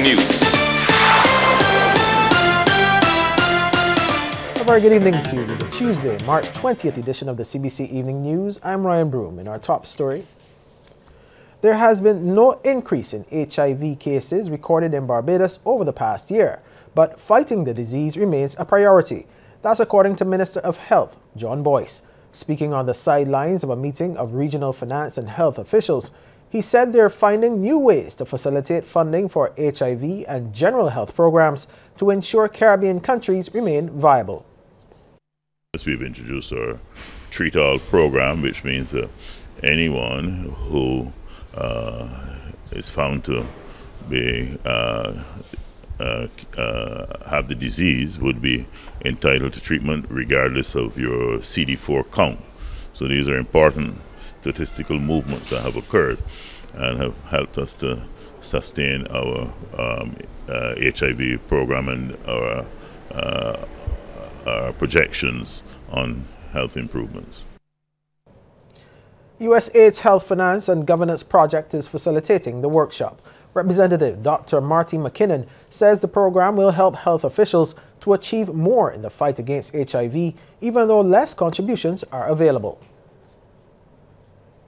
News. A very good evening to you. The Tuesday, March 20th edition of the CBC Evening News. I'm Ryan Broom. In our top story, there has been no increase in HIV cases recorded in Barbados over the past year, but fighting the disease remains a priority. That's according to Minister of Health, John Boyce. Speaking on the sidelines of a meeting of regional finance and health officials, he said they're finding new ways to facilitate funding for HIV and general health programs to ensure Caribbean countries remain viable. We've introduced our Treat All program, which means that anyone who is found to be have the disease would be entitled to treatment regardless of your CD4 count. So these are important statistical movements that have occurred and have helped us to sustain our HIV program and our projections on health improvements. USAID's Health Finance and Governance Project is facilitating the workshop. Representative Dr. Marty McKinnon says the program will help health officials to achieve more in the fight against HIV, even though less contributions are available.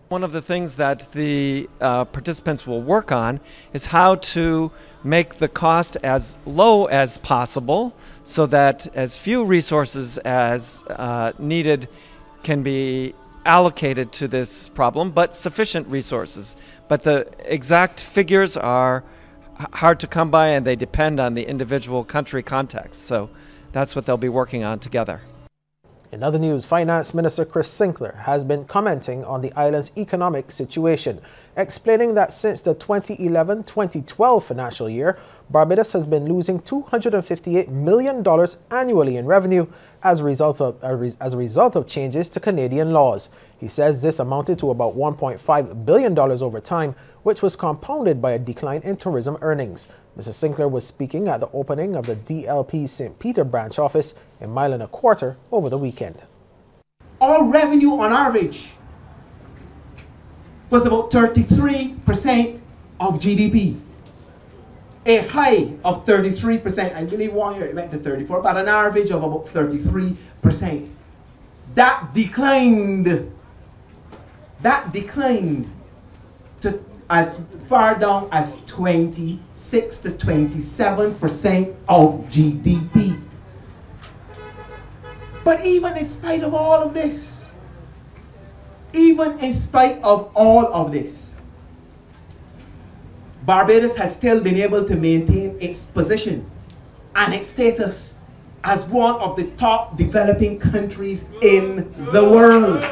One of the things that the participants will work on is how to make the cost as low as possible so that as few resources as needed can be allocated to this problem, but sufficient resources. But the exact figures are hard to come by and they depend on the individual country context. So that's what they'll be working on together. In other news, Finance Minister Chris Sinclair has been commenting on the island's economic situation, explaining that since the 2011-2012 financial year, Barbados has been losing $258 million annually in revenue as a result of changes to Canadian laws. He says this amounted to about $1.5 billion over time, which was compounded by a decline in tourism earnings. Mr. Sinclair was speaking at the opening of the DLP St. Peter branch office in Mile and a Quarter over the weekend. Our revenue on average was about 33% of GDP. A high of 33%. I believe 1 year it went to 34, but an average of about 33%. That declined. To as far down as 26 to 27% of GDP. But even in spite of all of this, Barbados has still been able to maintain its position and its status as one of the top developing countries in the world.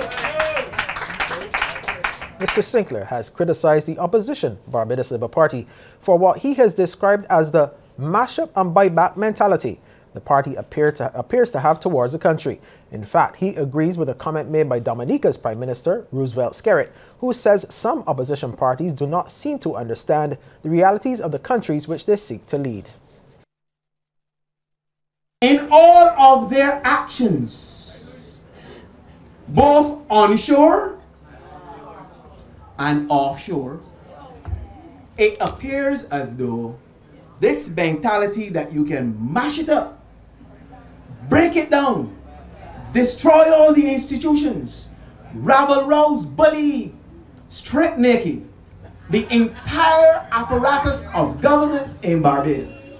Mr. Sinclair has criticized the opposition, Barbados Labour Party, for what he has described as the mash-up and buyback mentality the party appears to have towards the country. In fact, he agrees with a comment made by Dominica's Prime Minister, Roosevelt Skerrit, who says some opposition parties do not seem to understand the realities of the countries which they seek to lead. In all of their actions, both onshore and offshore, it appears as though this mentality that you can mash it up, break it down, destroy all the institutions, rabble-rouse, bully, strip naked the entire apparatus of governance in Barbados.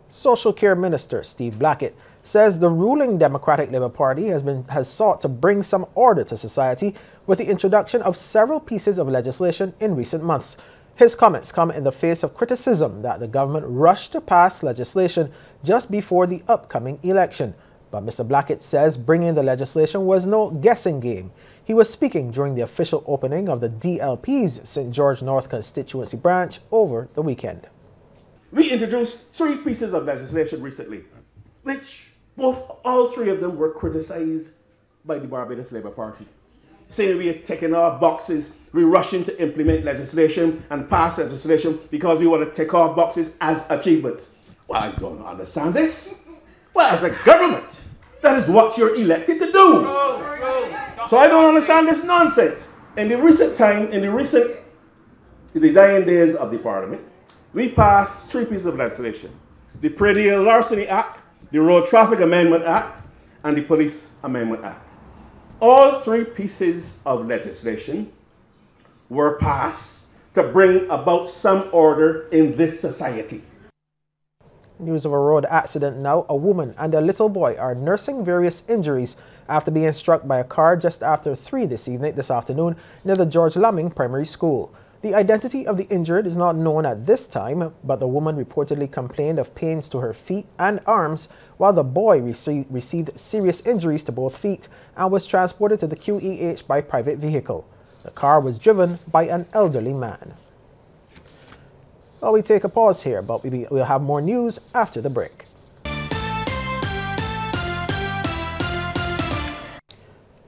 Social Care Minister Steve Blackett says the ruling Democratic Labour Party has sought to bring some order to society with the introduction of several pieces of legislation in recent months. His comments come in the face of criticism that the government rushed to pass legislation just before the upcoming election. But Mr. Blackett says bringing the legislation was no guessing game. He was speaking during the official opening of the DLP's St. George North constituency branch over the weekend. We introduced 3 pieces of legislation recently, which all 3 of them were criticized by the Barbados Labour Party, saying we are taking off boxes, we're rushing to implement legislation and pass legislation because we want to take off boxes as achievements. Well, I don't understand this. Well, as a government, that is what you're elected to do. So I don't understand this nonsense. In the recent in the dying days of the Parliament, we passed 3 pieces of legislation: the Predial Larceny Act, the Road Traffic Amendment Act, and the Police Amendment Act. All 3 pieces of legislation were passed to bring about some order in this society. News of a road accident now. A woman and a little boy are nursing various injuries after being struck by a car just after 3 this afternoon near the George Lamming Primary School. The identity of the injured is not known at this time, but the woman reportedly complained of pains to her feet and arms, while the boy received serious injuries to both feet and was transported to the QEH by private vehicle. The car was driven by an elderly man. Well, we take a pause here, but we'll have more news after the break.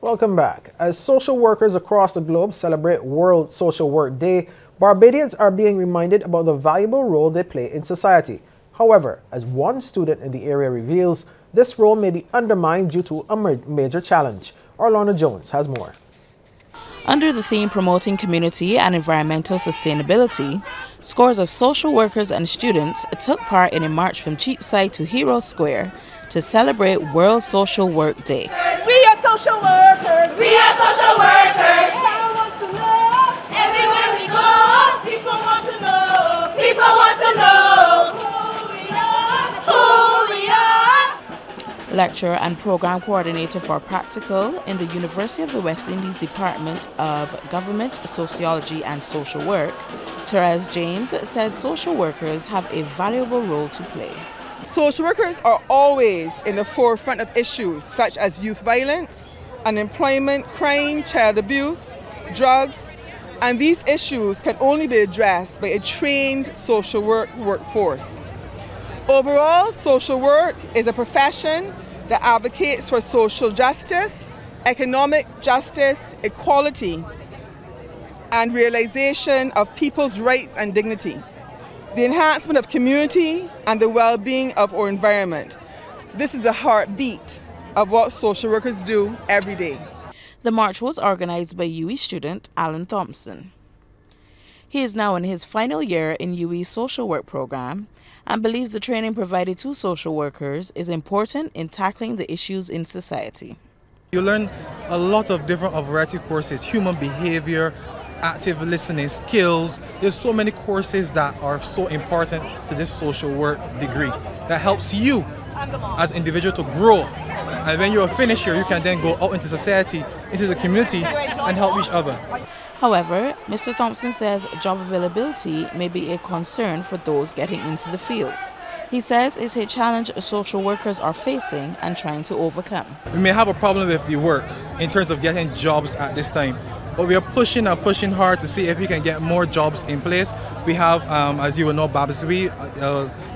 Welcome back. As social workers across the globe celebrate World Social Work Day, Barbadians are being reminded about the valuable role they play in society. However, as one student in the area reveals, this role may be undermined due to a major challenge. Orlando Jones has more. Under the theme promoting community and environmental sustainability, scores of social workers and students took part in a march from Cheapside to Hero Square to celebrate World Social Work Day. We are social workers. We are social workers. People want to know. Everywhere we go, people want to know. People want to know who we are. Who we are. Lecturer and program coordinator for practical in the University of the West Indies Department of Government, Sociology and Social Work, Therese James says social workers have a valuable role to play. Social workers are always in the forefront of issues such as youth violence, unemployment, crime, child abuse, drugs, and these issues can only be addressed by a trained social workforce. Overall, social work is a profession that advocates for social justice, economic justice, equality, and realization of people's rights and dignity, the enhancement of community and the well-being of our environment. This is a heartbeat of what social workers do every day. The march was organized by UWI student Alan Thompson. He is now in his final year in UWI's social work program and believes the training provided to social workers is important in tackling the issues in society. You learn a lot of different variety of courses: human behavior, active listening skills. There's so many courses that are so important to this social work degree that helps you as an individual to grow. And when you're finished here, you can then go out into society, into the community, and help each other. However, Mr. Thompson says job availability may be a concern for those getting into the field. He says it's a challenge social workers are facing and trying to overcome. We may have a problem with the work in terms of getting jobs at this time, but we are pushing and pushing hard to see if we can get more jobs in place. We have, as you will know, BABSW.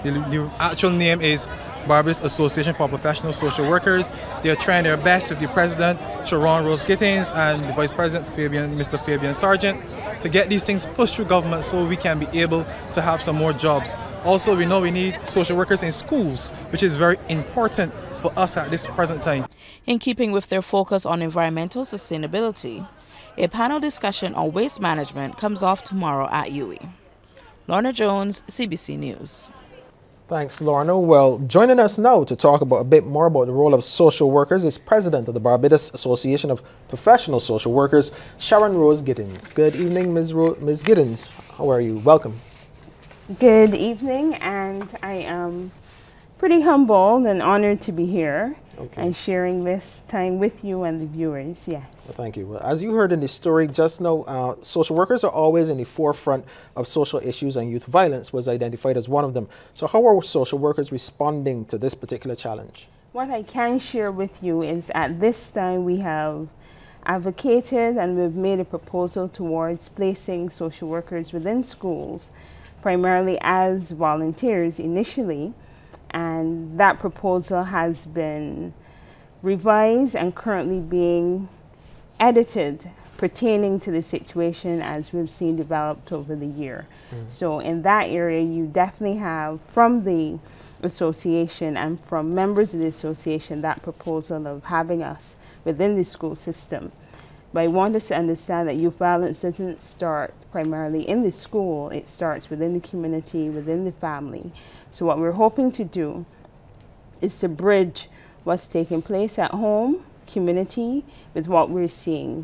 The actual name is Barbados Association for Professional Social Workers. They are trying their best with the president, Sharon Rose and the vice president, Mr. Fabian Sargent, to get these things pushed through government so we can be able to have some more jobs. Also, we know we need social workers in schools, which is very important for us at this present time. In keeping with their focus on environmental sustainability, a panel discussion on waste management comes off tomorrow at UWI. Lorna Jones, CBC News. Thanks, Lorna. Well, joining us now to talk about a bit more about the role of social workers is President of the Barbados Association of Professional Social Workers, Sharon Rose Giddens. Good evening, Ms. Giddens. How are you? Welcome. Good evening, and I am pretty humbled and honored to be here and sharing this time with you and the viewers. Yes. Well, thank you. Well, as you heard in the story just now, social workers are always in the forefront of social issues, and youth violence was identified as one of them. So how are social workers responding to this particular challenge? What I can share with you is at this time we have advocated and we've made a proposal towards placing social workers within schools, primarily as volunteers initially. And that proposal has been revised and currently being edited pertaining to the situation as we've seen developed over the year. So in that area, you definitely have from the association and from members of the association that proposal of having us within the school system. But I want us to understand that youth violence doesn't start primarily in the school. It starts within the community, within the family. So what we're hoping to do is to bridge what's taking place at home, community, with what we're seeing.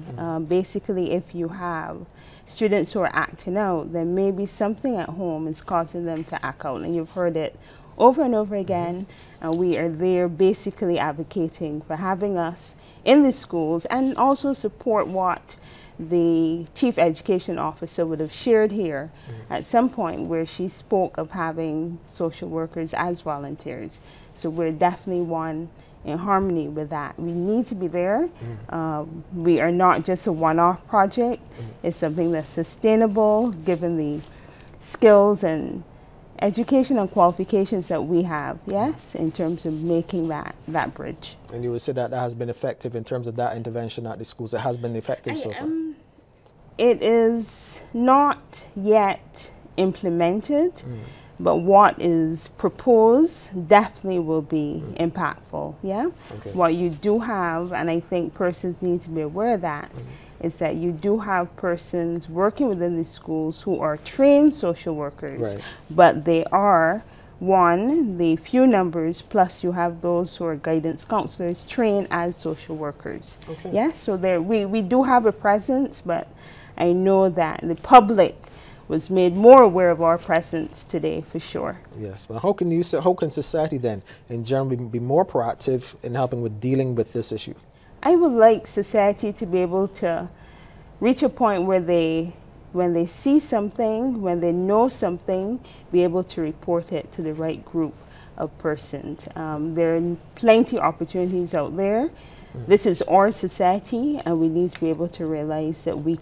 Basically, if you have students who are acting out, then maybe something at home is causing them to act out. And you've heard it over and over again, and we are there basically advocating for having us in the schools, and also support what the Chief Education Officer would have shared here at some point, where she spoke of having social workers as volunteers. So we're definitely one in harmony with that. We need to be there. We are not just a one-off project. It's something that's sustainable, given the skills and education and qualifications that we have, yes, in terms of making that bridge. And you would say that that has been effective in terms of that intervention at the schools? It has been effective so far? It is not yet implemented, but what is proposed definitely will be impactful, yeah? Okay. What you do have, and I think persons need to be aware of that, is that you do have persons working within the schools who are trained social workers, but they are, one, the few numbers, plus you have those who are guidance counselors trained as social workers. Okay. Yeah, so there we do have a presence, but I know that the public was made more aware of our presence today, for sure. Yes, but how can society then, in general, be more proactive in helping with dealing with this issue? I would like society to be able to reach a point where when they see something, when they know something, be able to report it to the right group of persons. There are plenty of opportunities out there. This is our society, and we need to be able to realize that we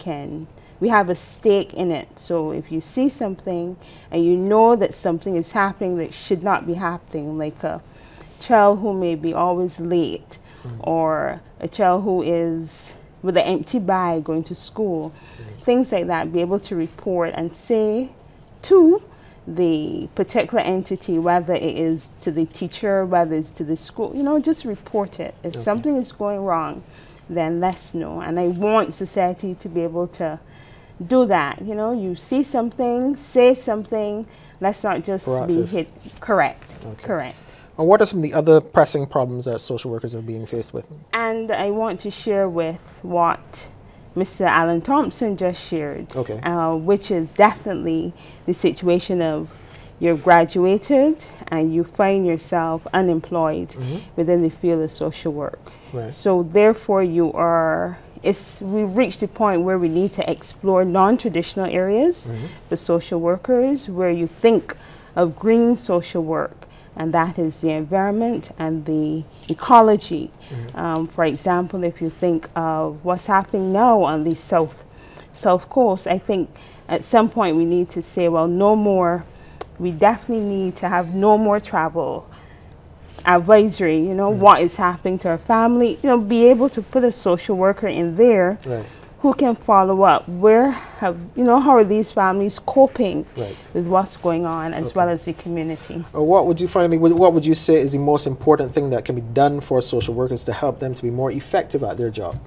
have a stake in it. So if you see something and you know that something is happening that should not be happening, like a child who may be always late, or a child who is with an empty bag going to school, things like that, be able to report and say to the particular entity, whether it is to the teacher, whether it's to the school, you know, just report it. If something is going wrong, then let's know. And I want society to be able to do that. You know, you see something, say something, let's not just be hit. Correct, correct. And what are some of the other pressing problems that social workers are being faced with? And I want to share with what Mr. Alan Thompson just shared, which is definitely the situation of you're graduated and you find yourself unemployed within the field of social work. So therefore we've reached the point where we need to explore non-traditional areas for social workers, where you think of green social work, and that is the environment and the ecology. For example, if you think of what's happening now on the south coast, I think at some point we need to say, well, no more, we definitely need to have no more travel advisory, you know, what is happening to our family, you know, be able to put a social worker in there who can follow up. How are these families coping with what's going on, as well as the community? What would you say is the most important thing that can be done for social workers to help them to be more effective at their job?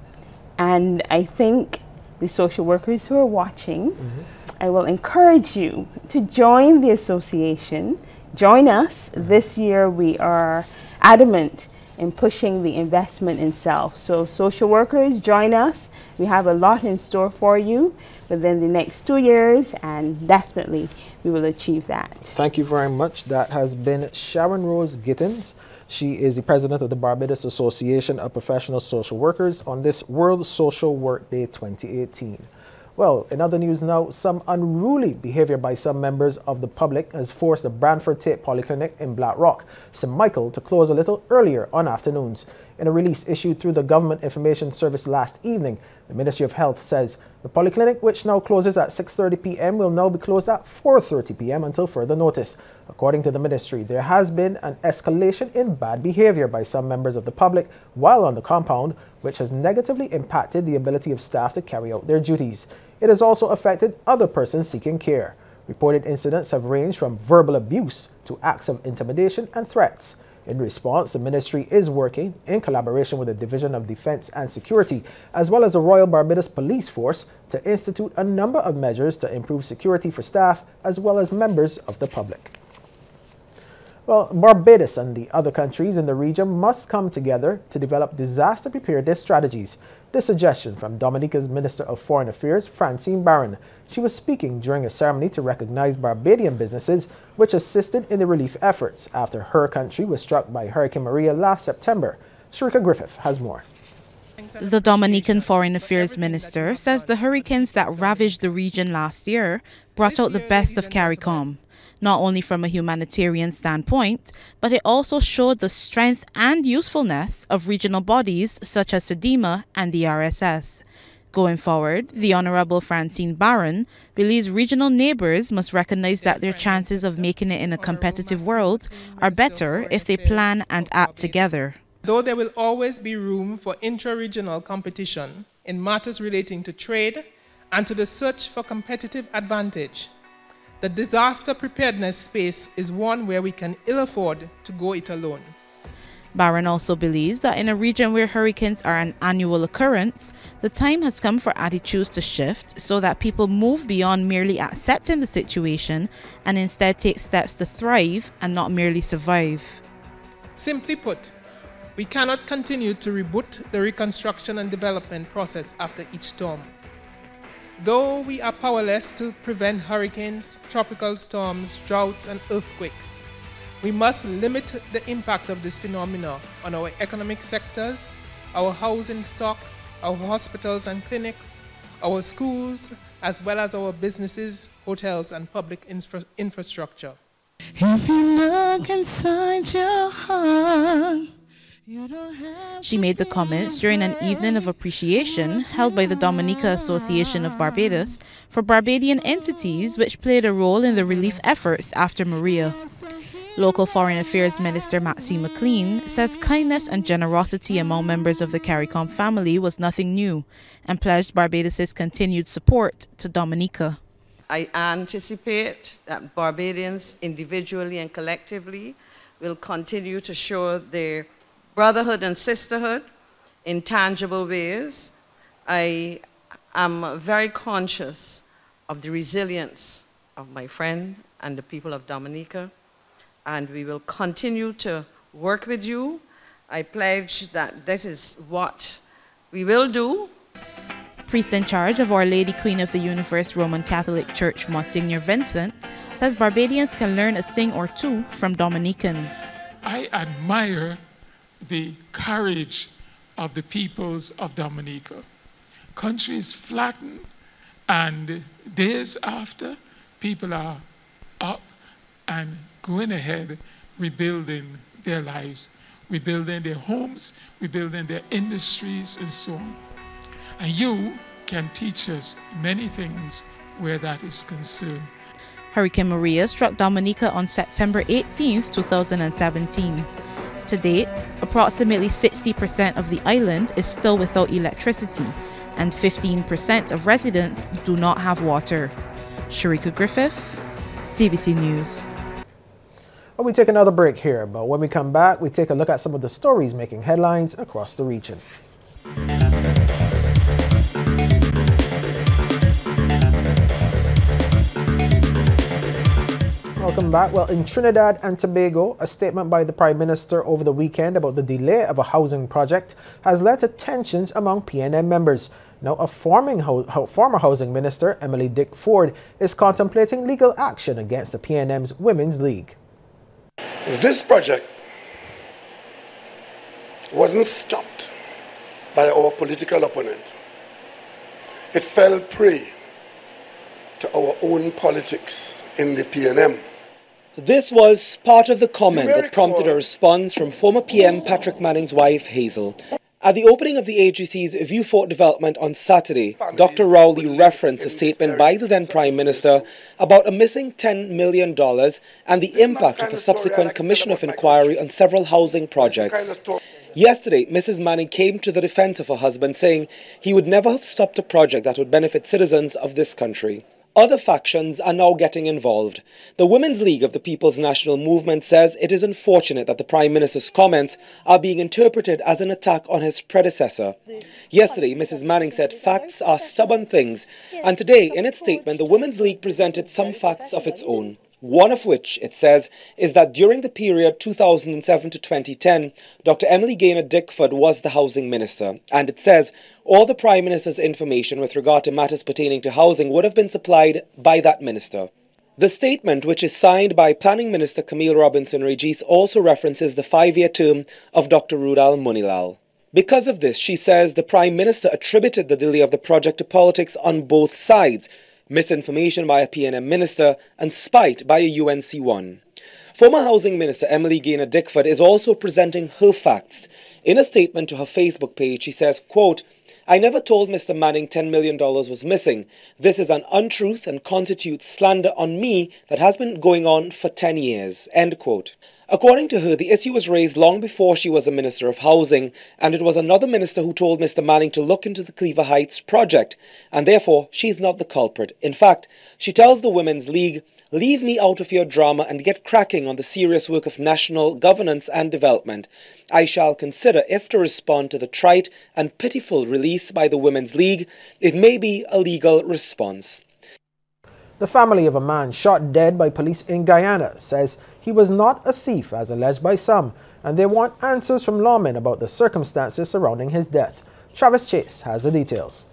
And I think the social workers who are watching, I will encourage you to join the association. Join us. This year we are adamant in pushing the investment in self. So social workers, join us. We have a lot in store for you within the next 2 years, and definitely we will achieve that. Thank you very much. That has been Sharon Rose Gittins. She is the president of the Barbados Association of Professional Social Workers on this World Social Work Day 2018. Well, in other news now, some unruly behavior by some members of the public has forced the Brantford Tate Polyclinic in Black Rock, St. Michael, to close a little earlier on afternoons. In a release issued through the Government Information Service last evening, the Ministry of Health says the polyclinic, which now closes at 6:30 p.m., will now be closed at 4:30 p.m. until further notice. According to the ministry, there has been an escalation in bad behavior by some members of the public while on the compound, which has negatively impacted the ability of staff to carry out their duties. It has also affected other persons seeking care. Reported incidents have ranged from verbal abuse to acts of intimidation and threats. In response, the ministry is working in collaboration with the Division of Defense and Security, as well as the Royal Barbados Police Force, to institute a number of measures to improve security for staff as well as members of the public. Well, Barbados and the other countries in the region must come together to develop disaster preparedness strategies. This suggestion from Dominica's Minister of Foreign Affairs, Francine Barron. She was speaking during a ceremony to recognize Barbadian businesses which assisted in the relief efforts after her country was struck by Hurricane Maria last September. Sharika Griffith has more. The Dominican Foreign Affairs Minister says the hurricanes that ravaged the region last year brought out the best of CARICOM, not only from a humanitarian standpoint, but it also showed the strength and usefulness of regional bodies such as SEDIMA and the RSS. Going forward, the Honorable Francine Barron believes regional neighbors must recognize that their chances of making it in a competitive world are better if they plan and act together. Though there will always be room for intra-regional competition in matters relating to trade and to the search for competitive advantage, the disaster preparedness space is one where we can ill afford to go it alone. Barron also believes that in a region where hurricanes are an annual occurrence, the time has come for attitudes to shift so that people move beyond merely accepting the situation and instead take steps to thrive and not merely survive. Simply put, we cannot continue to reboot the reconstruction and development process after each storm. Though we are powerless to prevent hurricanes, tropical storms, droughts, and earthquakes, we must limit the impact of this phenomenon on our economic sectors, our housing stock, our hospitals and clinics, our schools, as well as our businesses, hotels, and public infrastructure. If you look inside your heart, she made the comments during an evening of appreciation held by the Dominica Association of Barbados for Barbadian entities which played a role in the relief efforts after Maria. Local Foreign Affairs Minister Maxine McLean says kindness and generosity among members of the CARICOM family was nothing new and pledged Barbados' continued support to Dominica. I anticipate that Barbadians individually and collectively will continue to show their brotherhood and sisterhood in tangible ways. I am very conscious of the resilience of my friend and the people of Dominica, and we will continue to work with you. I pledge that this is what we will do. Priest in charge of Our Lady Queen of the Universe Roman Catholic Church, Monsignor Vincent, says Barbadians can learn a thing or two from Dominicans. I admire the courage of the peoples of Dominica. Countries flatten, and days after, people are up and going ahead, rebuilding their lives, rebuilding their homes, rebuilding their industries, and so on. And you can teach us many things where that is concerned. Hurricane Maria struck Dominica on September 18, 2017. To date, approximately 60% of the island is still without electricity, and 15% of residents do not have water. Sharika Griffith, CBC News. Well, we take another break here, but when we come back, we take a look at some of the stories making headlines across the region. Welcome back. Well, in Trinidad and Tobago, a statement by the Prime Minister over the weekend about the delay of a housing project has led to tensions among PNM members. Now, a former housing minister, Emily Dick Ford, is contemplating legal action against the PNM's Women's League. This project wasn't stopped by our political opponent. It fell prey to our own politics in the PNM. This was part of the comment that prompted a response from former PM Patrick Manning's wife, Hazel. At the opening of the AGC's View Fort development on Saturday, Dr. Rowley referenced a statement by the then Prime Minister about a missing $10 million and the impact of a subsequent commission of inquiry on several housing projects. Yesterday, Mrs. Manning came to the defense of her husband, saying he would never have stopped a project that would benefit citizens of this country. Other factions are now getting involved. The Women's League of the People's National Movement says it is unfortunate that the Prime Minister's comments are being interpreted as an attack on his predecessor. Yesterday, Mrs. Manning said facts are stubborn things, and today, in its statement, the Women's League presented some facts of its own. One of which, it says, is that during the period 2007 to 2010, Dr. Emily Gaynor Dickford was the housing minister. And it says, all the Prime Minister's information with regard to matters pertaining to housing would have been supplied by that minister. The statement, which is signed by Planning Minister Camille Robinson-Regis, also references the 5-year term of Dr. Rudal Munilal. Because of this, she says the Prime Minister attributed the delay of the project to politics on both sides, misinformation by a PNM minister, and spite by a UNC one. Former Housing Minister Emily Gaynor Dickford is also presenting her facts. In a statement to her Facebook page, she says, quote, "I never told Mr. Manning $10 million was missing. This is an untruth and constitutes slander on me that has been going on for 10 years, end quote. According to her, the issue was raised long before she was a Minister of Housing, and it was another minister who told Mr. Manning to look into the Cleaver Heights project, and therefore she's not the culprit. In fact, she tells the Women's League, leave me out of your drama and get cracking on the serious work of national governance and development. I shall consider if to respond to the trite and pitiful release by the Women's League. It may be a legal response." The family of a man shot dead by police in Guyana says he was not a thief as alleged by some, and they want answers from lawmen about the circumstances surrounding his death. Travis Chase has the details.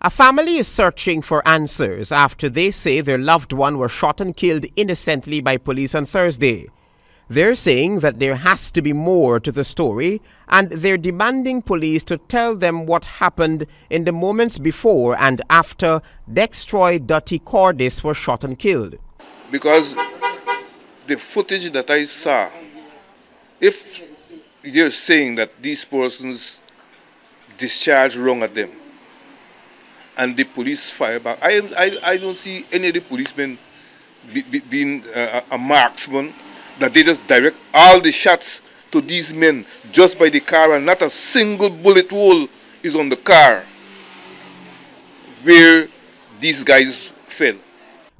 A family is searching for answers after they say their loved one were shot and killed innocently by police on Thursday. They're saying that there has to be more to the story, and they're demanding police to tell them what happened in the moments before and after Dextroy Dutty Cordis were shot and killed. Because the footage that I saw, if you're saying that these persons discharged wrong at them, and the police fire back, I don't see any of the policemen being a marksman, that they just direct all the shots to these men just by the car, and not a single bullet hole is on the car where these guys fell.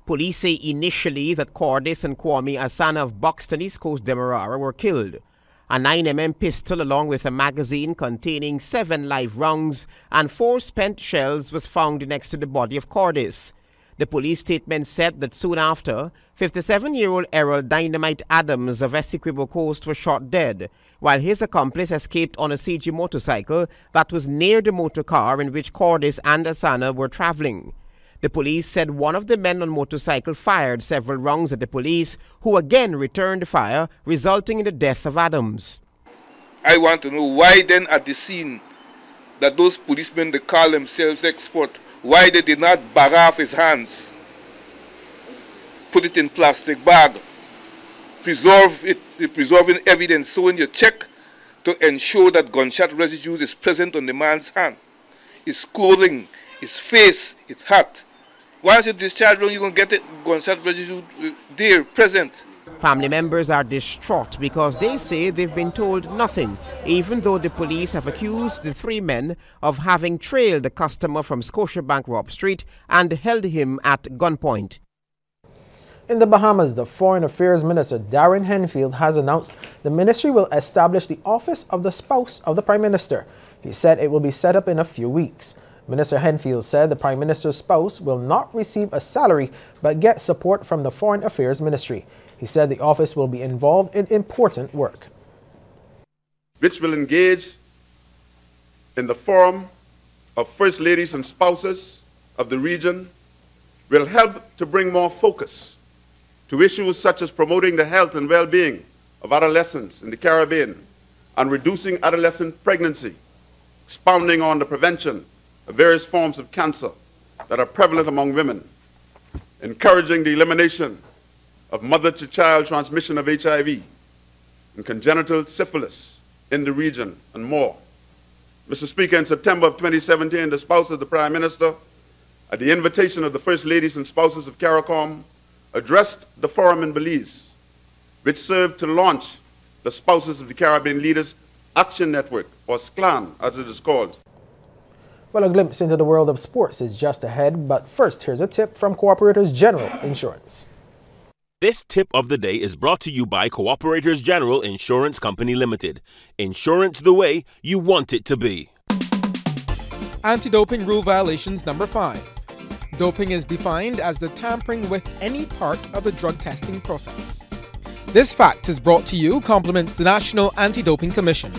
Police say initially that Cordis and Kwame Asana of Buxton, East Coast, Demerara were killed. A 9mm pistol along with a magazine containing 7 live rounds and 4 spent shells was found next to the body of Cordis. The police statement said that soon after, 57-year-old Errol Dynamite Adams of Essequibo Coast was shot dead, while his accomplice escaped on a CG motorcycle that was near the motor car in which Cordis and Asana were traveling. The police said one of the men on motorcycle fired several rounds at the police, who again returned fire, resulting in the death of Adams. I want to know why then at the scene that those policemen, they call themselves expert, why they did not bag off his hands, put it in plastic bag, preserving evidence, so when you check to ensure that gunshot residue is present on the man's hand, his clothing, his face, his hat. Once you discharge wrong, you're going to get it gunshot residue there, present. Family members are distraught because they say they've been told nothing, even though the police have accused the 3 men of having trailed a customer from Scotiabank Rob Street and held him at gunpoint. In the Bahamas, the Foreign Affairs Minister Darren Henfield has announced the ministry will establish the Office of the Spouse of the Prime Minister. He said it will be set up in a few weeks. Minister Henfield said the Prime Minister's spouse will not receive a salary but get support from the Foreign Affairs Ministry. He said the office will be involved in important work, which will engage in the forum of First Ladies and Spouses of the region, will help to bring more focus to issues such as promoting the health and well-being of adolescents in the Caribbean and reducing adolescent pregnancy, expounding on the prevention of various forms of cancer that are prevalent among women, encouraging the elimination of mother-to-child transmission of HIV and congenital syphilis in the region, and more. Mr. Speaker, in September of 2017, the spouse of the Prime Minister, at the invitation of the First Ladies and Spouses of CARICOM, addressed the forum in Belize, which served to launch the Spouses of the Caribbean Leaders Action Network, or SCLAN as it is called. Well, a glimpse into the world of sports is just ahead, but first, here's a tip from Cooperators General Insurance. This tip of the day is brought to you by Cooperators General Insurance Company Limited. Insurance the way you want it to be. Anti-doping rule violations number 5. Doping is defined as the tampering with any part of the drug testing process. This fact is brought to you compliments the National Anti-Doping Commission.